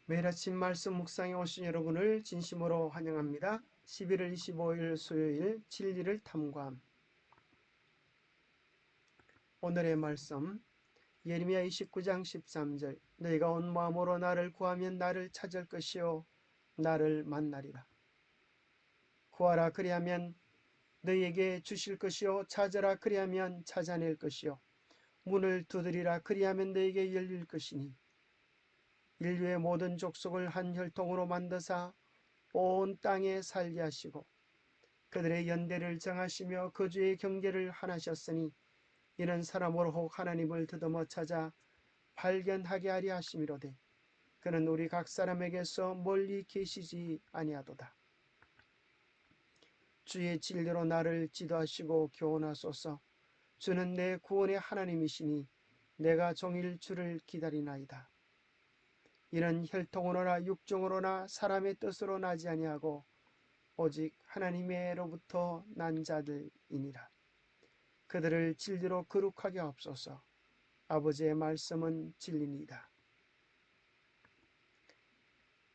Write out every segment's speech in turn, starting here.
매일 아침 말씀 묵상에 오신 여러분을 진심으로 환영합니다. 11월 25일 수요일 진리를 탐구함. 오늘의 말씀 예레미야 29장 13절 너희가 온 마음으로 나를 구하면 나를 찾을 것이요 나를 만나리라. 구하라 그리하면 너희에게 주실 것이요 찾으라 그리하면 찾아낼 것이요 문을 두드리라 그리하면 너희에게 열릴 것이니 인류의 모든 족속을 한 혈통으로 만드사 온 땅에 살게 하시고 그들의 연대를 정하시며 거주의 경계를 하나셨으니 이는 사람으로 혹 하나님을 더듬어 찾아 발견하게 하려 하심이로되 그는 우리 각 사람에게서 멀리 계시지 아니하도다. 주의 진리로 나를 지도하시고 교훈하소서. 주는 내 구원의 하나님이시니 내가 종일 주를 기다리나이다. 이는 혈통으로나 육종으로나 사람의 뜻으로 나지 아니하고 오직 하나님의로부터 난 자들이니라. 그들을 진리로 거룩하게 하옵소서. 아버지의 말씀은 진리니이다.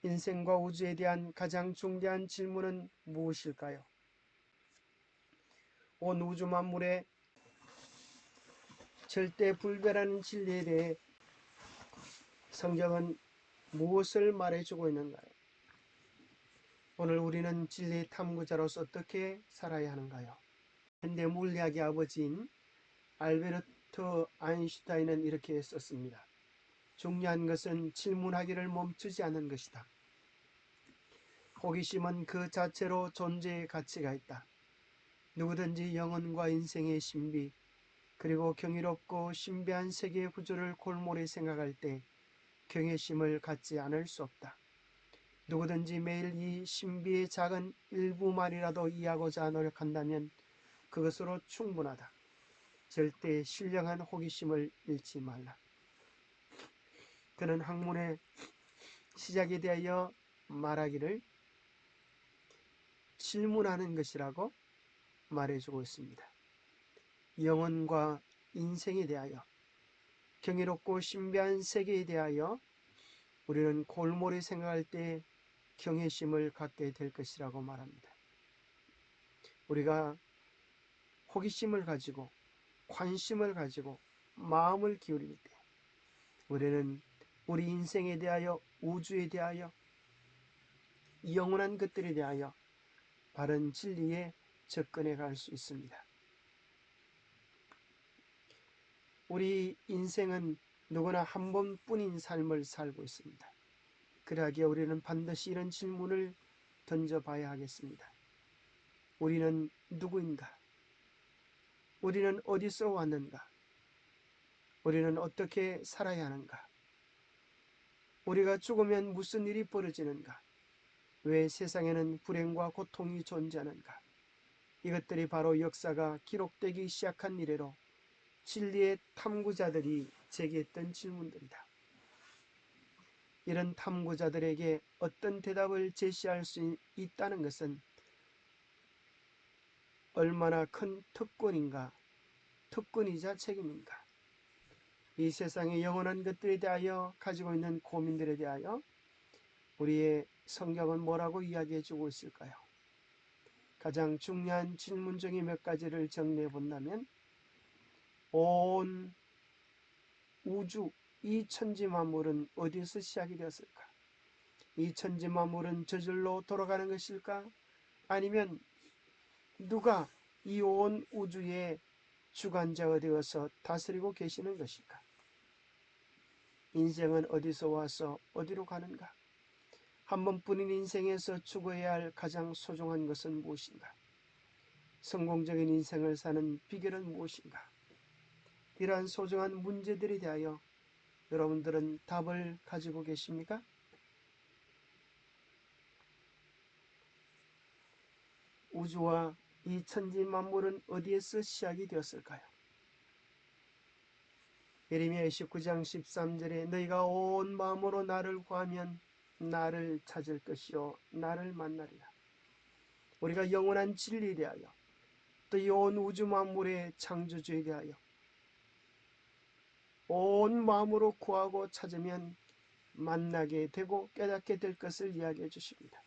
인생과 우주에 대한 가장 중대한 질문은 무엇일까요? 온 우주 만물의 절대 불변하는 진리에 대해 성경은 무엇을 말해주고 있는가요? 오늘 우리는 진리 탐구자로서 어떻게 살아야 하는가요? 현대 물리학의 아버지인 알베르트 아인슈타인은 이렇게 썼습니다. 중요한 것은 질문하기를 멈추지 않는 것이다. 호기심은 그 자체로 존재의 가치가 있다. 누구든지 영혼과 인생의 신비 그리고 경이롭고 신비한 세계의 구조를 골몰히 생각할 때 경외심을 갖지 않을 수 없다. 누구든지 매일 이 신비의 작은 일부만이라도 이해하고자 노력한다면 그것으로 충분하다. 절대 신령한 호기심을 잃지 말라. 그는 학문의 시작에 대하여 말하기를 질문하는 것이라고 말해주고 있습니다. 영혼과 인생에 대하여 경이롭고 신비한 세계에 대하여 우리는 골몰이 생각할 때 경외심을 갖게 될 것이라고 말합니다. 우리가 호기심을 가지고 관심을 가지고 마음을 기울일 때 우리는 우리 인생에 대하여 우주에 대하여 영원한 것들에 대하여 바른 진리에 접근해 갈 수 있습니다. 우리 인생은 누구나 한 번뿐인 삶을 살고 있습니다. 그러기에 우리는 반드시 이런 질문을 던져봐야 하겠습니다. 우리는 누구인가? 우리는 어디서 왔는가? 우리는 어떻게 살아야 하는가? 우리가 죽으면 무슨 일이 벌어지는가? 왜 세상에는 불행과 고통이 존재하는가? 이것들이 바로 역사가 기록되기 시작한 이래로 진리의 탐구자들이 제기했던 질문들이다. 이런 탐구자들에게 어떤 대답을 제시할 수 있다는 것은 얼마나 큰 특권인가, 특권이자 책임인가. 이 세상의 영원한 것들에 대하여 가지고 있는 고민들에 대하여 우리의 성경은 뭐라고 이야기해 주고 있을까요? 가장 중요한 질문 중에 몇 가지를 정리해 본다면 온 우주, 이 천지 만물은 어디서 시작이 되었을까? 이 천지 만물은 저절로 돌아가는 것일까? 아니면 누가 이 온 우주의 주관자가 되어서 다스리고 계시는 것일까? 인생은 어디서 와서 어디로 가는가? 한 번뿐인 인생에서 추구해야 할 가장 소중한 것은 무엇인가? 성공적인 인생을 사는 비결은 무엇인가? 이러한 소중한 문제들에 대하여 여러분들은 답을 가지고 계십니까? 우주와 이 천지 만물은 어디에서 시작이 되었을까요? 예레미야 29장 13절에 너희가 온 마음으로 나를 구하면 나를 찾을 것이요 나를 만나리라. 우리가 영원한 진리에 대하여 또 이 온 우주 만물의 창조주에 대하여 온 마음으로 구하고 찾으면 만나게 되고 깨닫게 될 것을 이야기해 주십니다.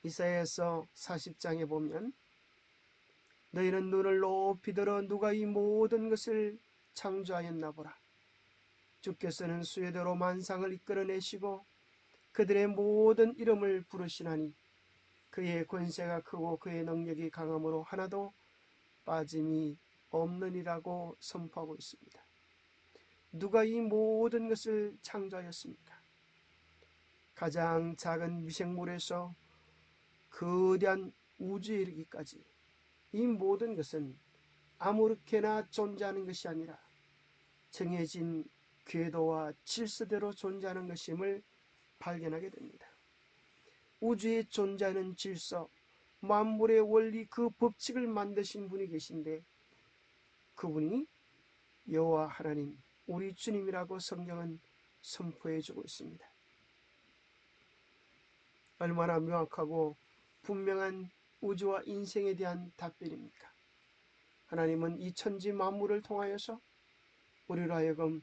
이사야서 40장에 보면 너희는 눈을 높이 들어 누가 이 모든 것을 창조하였나 보라. 주께서는 수요대로 만상을 이끌어내시고 그들의 모든 이름을 부르시나니 그의 권세가 크고 그의 능력이 강함으로 하나도 빠짐이 없느니라고 선포하고 있습니다. 누가 이 모든 것을 창조하였습니까? 가장 작은 미생물에서 거대한 우주에 이르기까지 이 모든 것은 아무렇게나 존재하는 것이 아니라 정해진 궤도와 질서대로 존재하는 것임을 발견하게 됩니다. 우주에 존재하는 질서, 만물의 원리, 그 법칙을 만드신 분이 계신데 그분이 여호와 하나님, 우리 주님이라고 성경은 선포해 주고 있습니다. 얼마나 명확하고 분명한 우주와 인생에 대한 답변입니까? 하나님은 이 천지 만물을 통하여서 우리로 하여금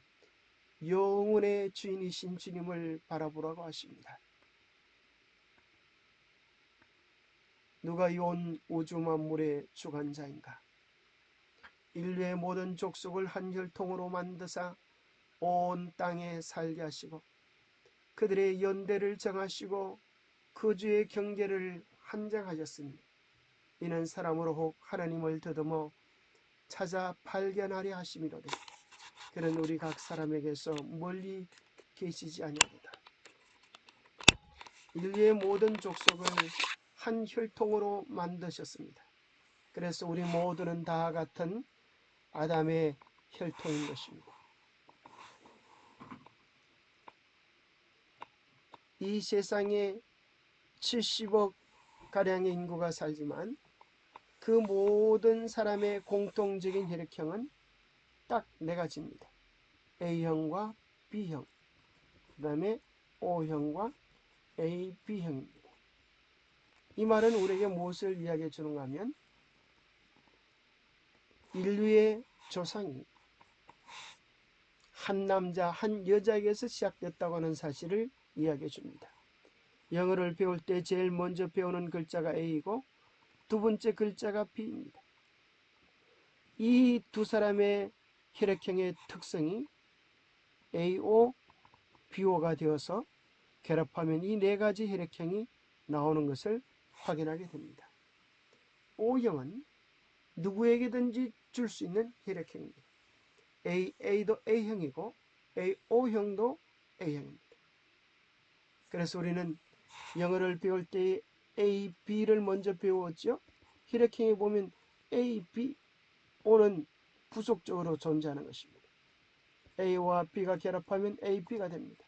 영혼의 주인이신 주님을 바라보라고 하십니다. 누가 이 온 우주 만물의 주관자인가? 인류의 모든 족속을 한 혈통으로 만드사 온 땅에 살게 하시고 그들의 연대를 정하시고 거주의 경계를 한정하셨으니 이는 사람으로 혹 하나님을 더듬어 찾아 발견하려 하심이로되 그는 우리 각 사람에게서 멀리 계시지 아니하도다. 인류의 모든 족속을 한 혈통으로 만드셨습니다. 그래서 우리 모두는 다 같은 아담의 혈통인 것입니다. 이 세상에 70억 가량의 인구가 살지만 그 모든 사람의 공통적인 혈액형은 딱 네 가지입니다. A형과 B형, 그 다음에 O형과 AB형입니다. 이 말은 우리에게 무엇을 이야기해 주는가 하면 인류의 조상이 한 남자 한 여자에게서 시작됐다고 하는 사실을 이야기해 줍니다. 영어를 배울 때 제일 먼저 배우는 글자가 A이고 두 번째 글자가 B입니다. 이 두 사람의 혈액형의 특성이 AO, BO가 되어서 결합하면 이 네 가지 혈액형이 나오는 것을 확인하게 됩니다. O형은 누구에게든지 줄 수 있는 혈액형입니다. A도 A형이고 O형도 A형입니다. 그래서 우리는 영어를 배울 때 A, B를 먼저 배웠죠. 혈액형에 보면 A, B, O는 부속적으로 존재하는 것입니다. A와 B가 결합하면 AB가 됩니다.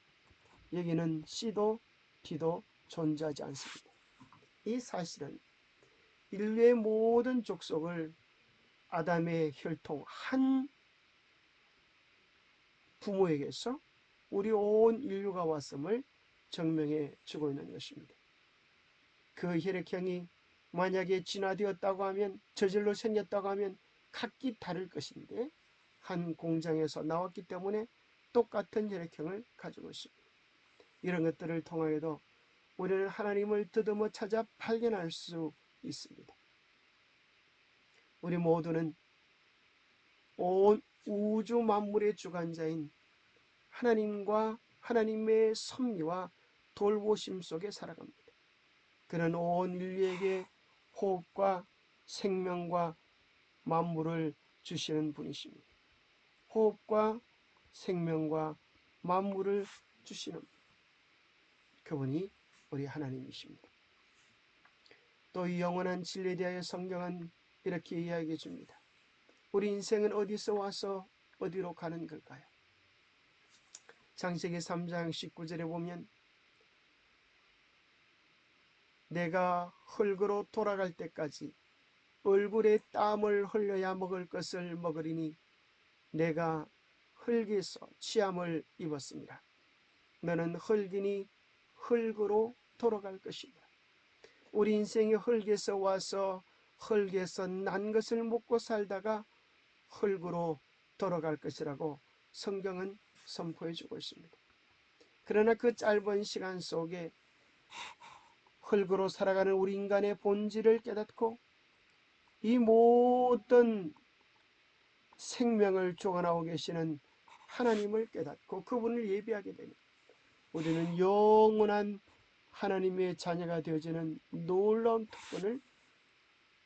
여기는 C도 D도 존재하지 않습니다. 이 사실은 인류의 모든 족속을 아담의 혈통 한 부모에게서 우리 온 인류가 왔음을 증명해 주고 있는 것입니다. 그 혈액형이 만약에 진화되었다고 하면 저절로 생겼다고 하면 각기 다를 것인데 한 공장에서 나왔기 때문에 똑같은 혈액형을 가지고 있습니다. 이런 것들을 통하여도 우리는 하나님을 더듬어 찾아 발견할 수 있습니다. 우리 모두는 온 우주 만물의 주관자인 하나님과 하나님의 섭리와 돌보심 속에 살아갑니다. 그는 온 인류에게 호흡과 생명과 만물을 주시는 분이십니다. 호흡과 생명과 만물을 주시는 그분이 우리 하나님이십니다. 또 이 영원한 진리에 대하여 성경은 이렇게 이야기해 줍니다. 우리 인생은 어디서 와서 어디로 가는 걸까요? 창세기 3장 19절에 보면 내가 흙으로 돌아갈 때까지 얼굴에 땀을 흘려야 먹을 것을 먹으리니 내가 흙에서 취함을 입었습니다. 너는 흙이니 흙으로 돌아갈 것이다. 우리 인생이 흙에서 와서 흙에서 난 것을 먹고 살다가 흙으로 돌아갈 것이라고 성경은 선포해 주고 있습니다. 그러나 그 짧은 시간 속에 흙으로 살아가는 우리 인간의 본질을 깨닫고 이 모든 생명을 주관하고 계시는 하나님을 깨닫고 그분을 예비하게 되면 우리는 영원한 하나님의 자녀가 되어지는 놀라운 특권을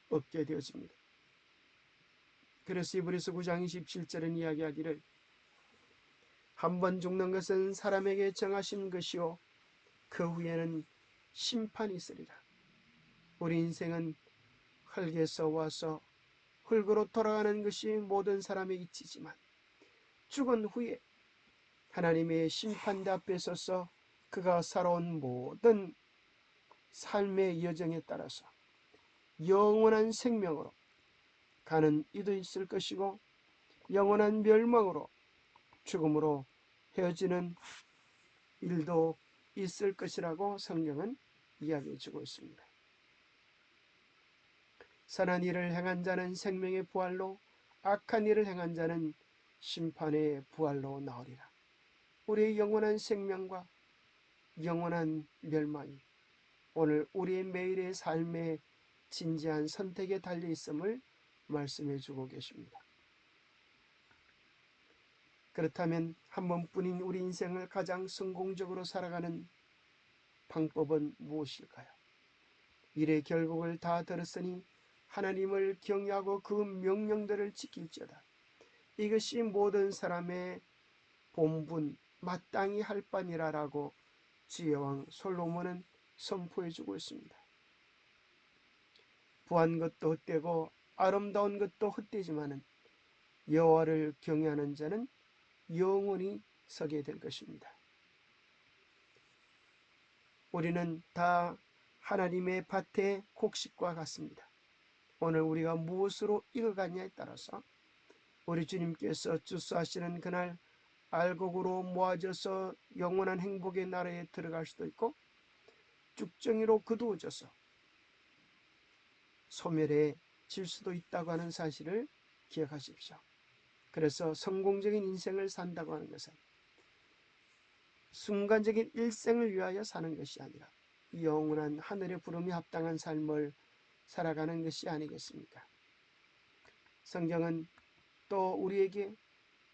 얻게 되어집니다. 그래서 히브리서 9장 27절은 이야기하기를 한 번 죽는 것은 사람에게 정하신 것이요 그 후에는 심판이 있으리라. 우리 인생은 흙에서 와서 흙으로 돌아가는 것이 모든 사람의 이치지만 죽은 후에 하나님의 심판대 앞에 서서 그가 살아온 모든 삶의 여정에 따라서 영원한 생명으로 가는 이도 있을 것이고 영원한 멸망으로 죽음으로 헤어지는 일도 있을 것이라고 성경은 이야기해 주고 있습니다. 선한 일을 행한 자는 생명의 부활로 악한 일을 행한 자는 심판의 부활로 나으리라. 우리의 영원한 생명과 영원한 멸망이 오늘 우리의 매일의 삶의 진지한 선택에 달려 있음을 말씀해 주고 계십니다. 그렇다면 한 번뿐인 우리 인생을 가장 성공적으로 살아가는 방법은 무엇일까요? 일의 결국을 다 들었으니 하나님을 경외하고 그 명령들을 지킬지어다. 이것이 모든 사람의 본분 마땅히 할 바니라라고 지혜왕 솔로몬은 선포해 주고 있습니다. 부한 것도 헛되고 아름다운 것도 헛되지만은 여호와를 경외하는 자는 영원히 서게 될 것입니다. 우리는 다 하나님의 밭의 곡식과 같습니다. 오늘 우리가 무엇으로 익어가냐에 따라서 우리 주님께서 주수하시는 그날 알곡으로 모아져서 영원한 행복의 나라에 들어갈 수도 있고 쭉정이로 거두어져서 소멸해질 수도 있다고 하는 사실을 기억하십시오. 그래서 성공적인 인생을 산다고 하는 것은 순간적인 일생을 위하여 사는 것이 아니라 영원한 하늘의 부름에 합당한 삶을 살아가는 것이 아니겠습니까? 성경은 또 우리에게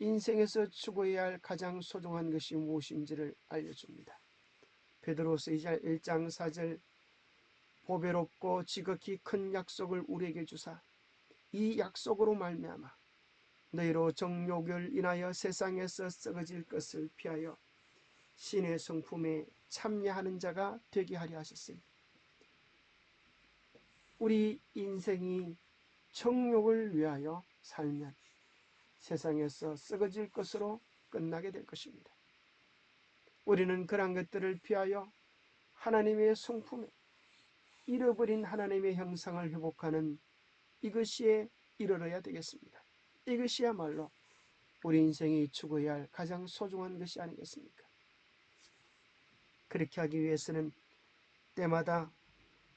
인생에서 추구해야 할 가장 소중한 것이 무엇인지를 알려줍니다. 베드로서 1장 4절 보배롭고 지극히 큰 약속을 우리에게 주사 이 약속으로 말미암아 너희로 정욕을 인하여 세상에서 썩어질 것을 피하여 신의 성품에 참여하는 자가 되게 하려 하셨으니 우리 인생이 정욕을 위하여 살면 세상에서 썩어질 것으로 끝나게 될 것입니다. 우리는 그러한 것들을 피하여 하나님의 성품에 잃어버린 하나님의 형상을 회복하는 이것이에 이르러야 되겠습니다. 이것이야말로 우리 인생이 추구해야 할 가장 소중한 것이 아니겠습니까? 그렇게 하기 위해서는 때마다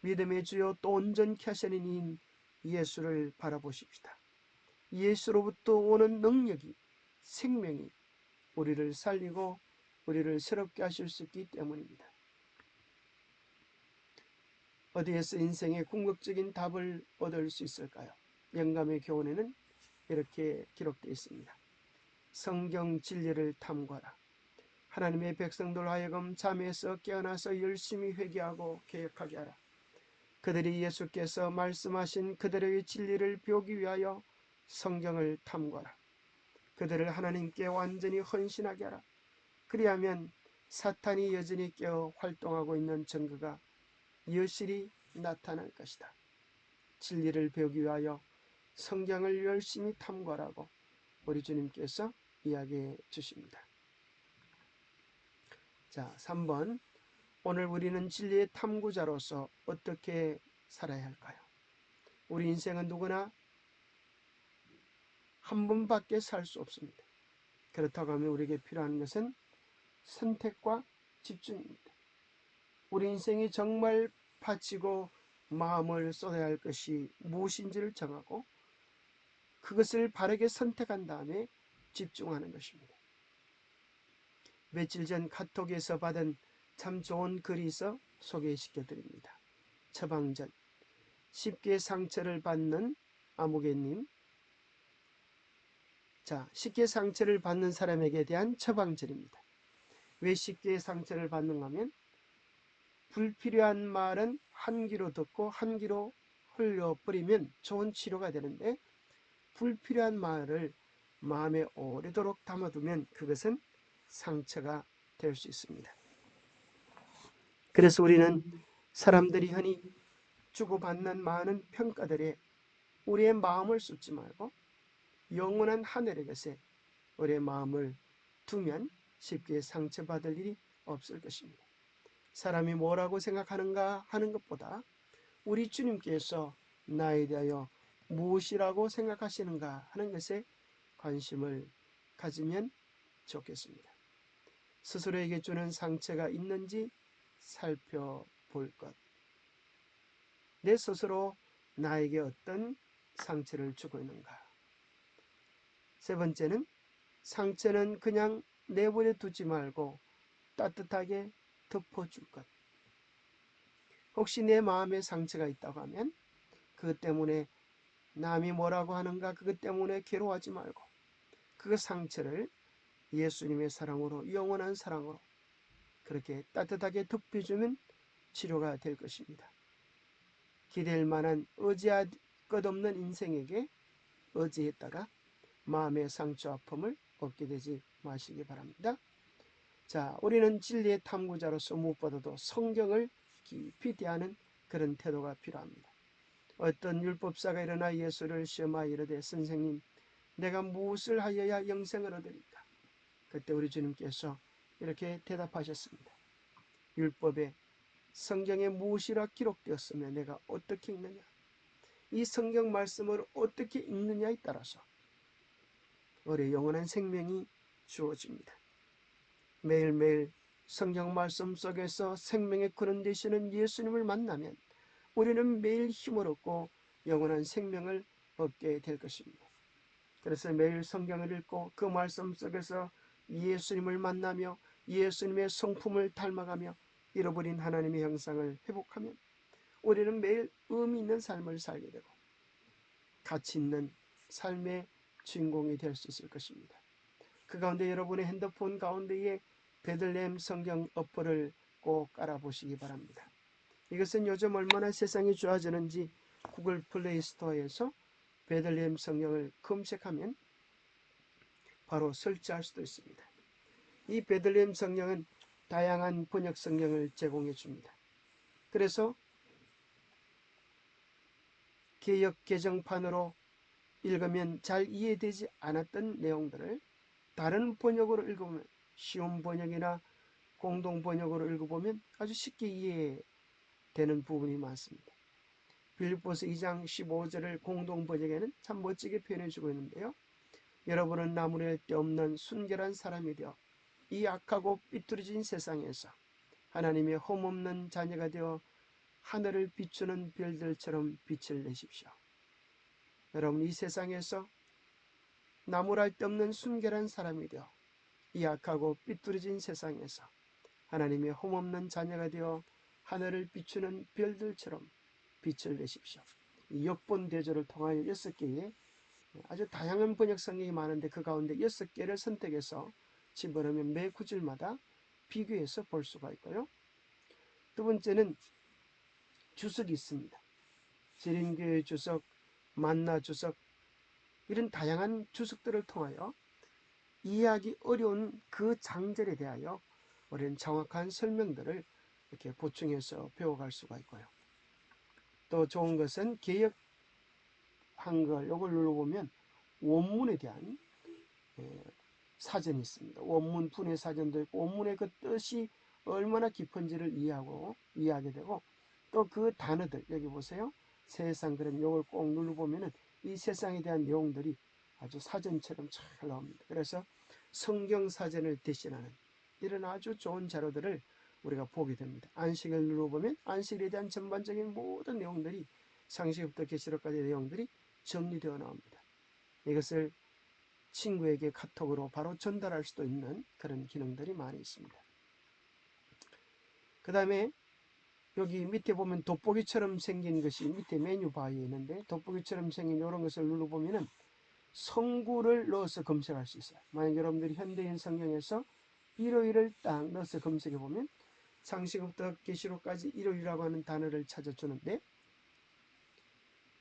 믿음의 주요 또 온전케 하시는 이인 예수를 바라보십시다. 예수로부터 오는 능력이 생명이 우리를 살리고 우리를 새롭게 하실 수 있기 때문입니다. 어디에서 인생의 궁극적인 답을 얻을 수 있을까요? 영감의 교훈에는 이렇게 기록되어 있습니다. 성경 진리를 탐구하라. 하나님의 백성들 하여금 잠에서 깨어나서 열심히 회개하고 개혁하게 하라. 그들이 예수께서 말씀하신 그들의 진리를 배우기 위하여 성경을 탐구하라. 그들을 하나님께 완전히 헌신하게 하라. 그리하면 사탄이 여전히 깨어 활동하고 있는 증거가 여실히 나타날 것이다. 진리를 배우기 위하여 성경을 열심히 탐구하라고 우리 주님께서 이야기해 주십니다. 자, 3번. 오늘 우리는 진리의 탐구자로서 어떻게 살아야 할까요? 우리 인생은 누구나 한 번밖에 살 수 없습니다. 그렇다고 하면 우리에게 필요한 것은 선택과 집중입니다. 우리 인생이 정말 바치고 마음을 쏟아야 할 것이 무엇인지를 정하고 그것을 바르게 선택한 다음에 집중하는 것입니다. 며칠 전 카톡에서 받은 참 좋은 글이 있어 소개시켜 드립니다. 처방전. 쉽게 상처를 받는 아무개님. 자, 쉽게 상처를 받는 사람에게 대한 처방전입니다. 왜 쉽게 상처를 받는가 하면 불필요한 말은 한 귀로 듣고 한 귀로 흘려버리면 좋은 치료가 되는데 불필요한 말을 마음에 오래도록 담아두면 그것은 상처가 될 수 있습니다. 그래서 우리는 사람들이 흔히 주고받는 많은 평가들에 우리의 마음을 쏟지 말고 영원한 하늘의 것에 우리의 마음을 두면 쉽게 상처받을 일이 없을 것입니다. 사람이 뭐라고 생각하는가 하는 것보다 우리 주님께서 나에 대하여 무엇이라고 생각하시는가 하는 것에 관심을 가지면 좋겠습니다. 스스로에게 주는 상처가 있는지 살펴볼 것. 내 스스로 나에게 어떤 상처를 주고 있는가. 세 번째는 상처는 그냥 내버려 두지 말고 따뜻하게 덮어줄 것. 혹시 내 마음에 상처가 있다고 하면 그것 때문에 남이 뭐라고 하는가 그것 때문에 괴로워하지 말고 그 상처를 예수님의 사랑으로 영원한 사랑으로 그렇게 따뜻하게 덮여주면 치료가 될 것입니다. 기댈 만한 의지할 것 없는 인생에게 의지했다가 마음의 상처 아픔을 얻게 되지 마시기 바랍니다. 자, 우리는 진리의 탐구자로서 무엇보다도 성경을 깊이 대하는 그런 태도가 필요합니다. 어떤 율법사가 일어나 예수를 시험하여 이르되 선생님 내가 무엇을 하여야 영생을 얻으리까? 그때 우리 주님께서 이렇게 대답하셨습니다. 율법에 성경에 무엇이라 기록되었으면 내가 어떻게 읽느냐? 이 성경 말씀을 어떻게 읽느냐에 따라서 우리의 영원한 생명이 주어집니다. 매일매일 성경 말씀 속에서 생명의 근원 되시는 예수님을 만나면 우리는 매일 힘을 얻고 영원한 생명을 얻게 될 것입니다. 그래서 매일 성경을 읽고 그 말씀 속에서 예수님을 만나며 예수님의 성품을 닮아가며 잃어버린 하나님의 형상을 회복하면 우리는 매일 의미 있는 삶을 살게 되고 가치 있는 삶의 주인공이 될 수 있을 것입니다. 그 가운데 여러분의 핸드폰 가운데에 베들레헴 성경 어플을 꼭 깔아보시기 바랍니다. 이것은 요즘 얼마나 세상이 좋아지는지 구글 플레이 스토어에서 베들레헴 성경을 검색하면 바로 설치할 수도 있습니다. 이 베들레헴 성경은 다양한 번역 성경을 제공해 줍니다. 그래서 개역 개정판으로 읽으면 잘 이해되지 않았던 내용들을 다른 번역으로 읽으면 쉬운 번역이나 공동 번역으로 읽어보면 아주 쉽게 이해되는 부분이 많습니다. 빌립보서 2장 15절을 공동 번역에는 참 멋지게 표현해주고 있는데요. 여러분은 나무랄 데 없는 순결한 사람이 되어 이 악하고 삐뚤어진 세상에서 하나님의 험없는 자녀가 되어 하늘을 비추는 별들처럼 빛을 내십시오. 여러분 이 세상에서 나무랄 데 없는 순결한 사람이 되어 이 악하고 삐뚤어진 세상에서 하나님의 험없는 자녀가 되어 하늘을 비추는 별들처럼 빛을 내십시오. 이 역본대조를 통하여 6개의 아주 다양한 번역 성경이 많은데 그 가운데 6개를 선택해서 집어넣으면 매 구절마다 비교해서 볼 수가 있고요. 두 번째는 주석이 있습니다. 지린교회 주석, 만나 주석 이런 다양한 주석들을 통하여 이해하기 어려운 그 장절에 대하여 우리는 정확한 설명들을 이렇게 보충해서 배워갈 수가 있고요. 또 좋은 것은 개역 한글 이걸 눌러보면 원문에 대한 사전이 있습니다. 원문 분해 사전도 있고 원문의 그 뜻이 얼마나 깊은지를 이해하게 되고 또 그 단어들 여기 보세요. 세상 그런 요걸 꼭 눌러보면은 이 세상에 대한 내용들이 아주 사전처럼 잘 나옵니다. 그래서 성경 사전을 대신하는 이런 아주 좋은 자료들을 우리가 보게 됩니다. 안식을 눌러보면 안식에 대한 전반적인 모든 내용들이 창세기부터 계시록까지의 내용들이 정리되어 나옵니다. 이것을 친구에게 카톡으로 바로 전달할 수도 있는 그런 기능들이 많이 있습니다. 그 다음에 여기 밑에 보면 돋보기처럼 생긴 것이 밑에 메뉴바에 있는데, 돋보기처럼 생긴 이런 것을 눌러보면은 성구를 넣어서 검색할 수 있어요. 만약 여러분들이 현대인 성경에서 일요일을 딱 넣어서 검색해 보면 창세기부터 계시록까지 일요일이라고 하는 단어를 찾아주는데,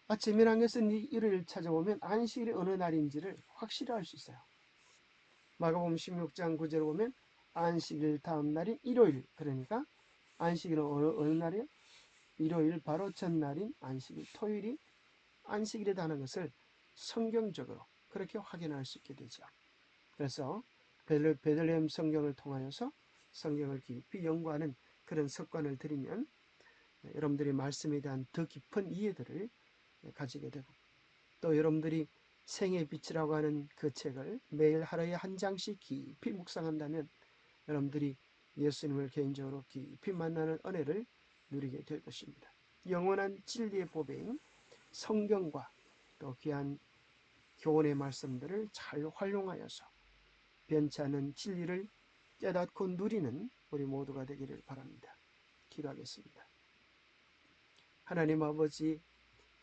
아침에 일어나서 일요일 찾아보면 안식일이 어느 날인지를 확실히 알 수 있어요. 마가복음 16장 9절에 보면 안식일 다음 날인 일요일, 그러니까 안식일은 어느 날이에요? 일요일 바로 전날인 안식일, 토요일이 안식일이라는 것을 성경적으로 그렇게 확인할 수 있게 되죠. 그래서 베들레헴 성경을 통하여서 성경을 깊이 연구하는 그런 습관을 들이면 여러분들이 말씀에 대한 더 깊은 이해들을 가지게 되고, 또 여러분들이 생의 빛이라고 하는 그 책을 매일 하루에 한 장씩 깊이 묵상한다면 여러분들이 예수님을 개인적으로 깊이 만나는 은혜를 누리게 될 것입니다. 영원한 진리의 보배인 성경과 또 귀한 교훈의 말씀들을 잘 활용하여서 변치 않는 진리를 깨닫고 누리는 우리 모두가 되기를 바랍니다. 기도하겠습니다. 하나님 아버지,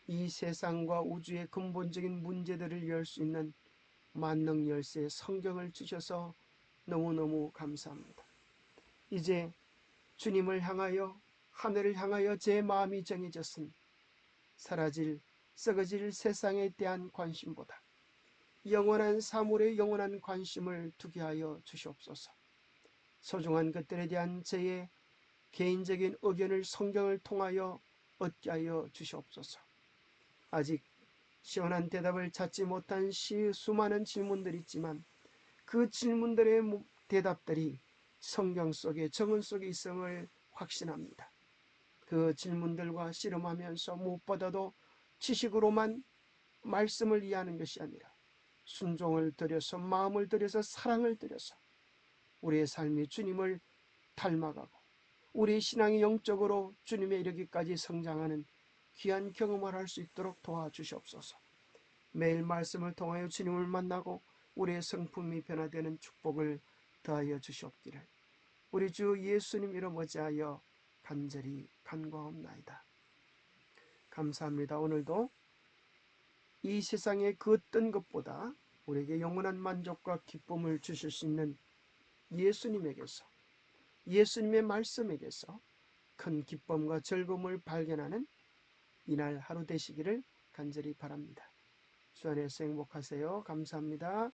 이 세상과 우주의 근본적인 문제들을 열 수 있는 만능 열쇠 성경을 주셔서 너무너무 감사합니다. 이제 주님을 향하여, 하늘을 향하여 제 마음이 정해졌으니 사라질 썩어질 세상에 대한 관심보다 영원한 사물에 영원한 관심을 두게 하여 주시옵소서. 소중한 것들에 대한 제 개인적인 의견을 성경을 통하여 얻게 하여 주시옵소서. 아직 시원한 대답을 찾지 못한 수많은 질문들이 있지만 그 질문들의 대답들이 성경 속에, 정은 속에 있음을 확신합니다. 그 질문들과 씨름하면서 무엇보다도 지식으로만 말씀을 이해하는 것이 아니라 순종을 들여서, 마음을 들여서, 사랑을 들여서 우리의 삶이 주님을 닮아가고 우리의 신앙이 영적으로 주님에 이르기까지 성장하는 귀한 경험을 할 수 있도록 도와주시옵소서. 매일 말씀을 통하여 주님을 만나고 우리의 성품이 변화되는 축복을 더하여 주시옵기를 우리 주 예수님 이름 어찌하여 간절히 간구하옵나이다. 감사합니다. 오늘도 이 세상의 그 어떤 것보다 우리에게 영원한 만족과 기쁨을 주실 수 있는 예수님에게서, 예수님의 말씀에게서 큰 기쁨과 즐거움을 발견하는 이날 하루 되시기를 간절히 바랍니다. 주 안에서 행복하세요. 감사합니다.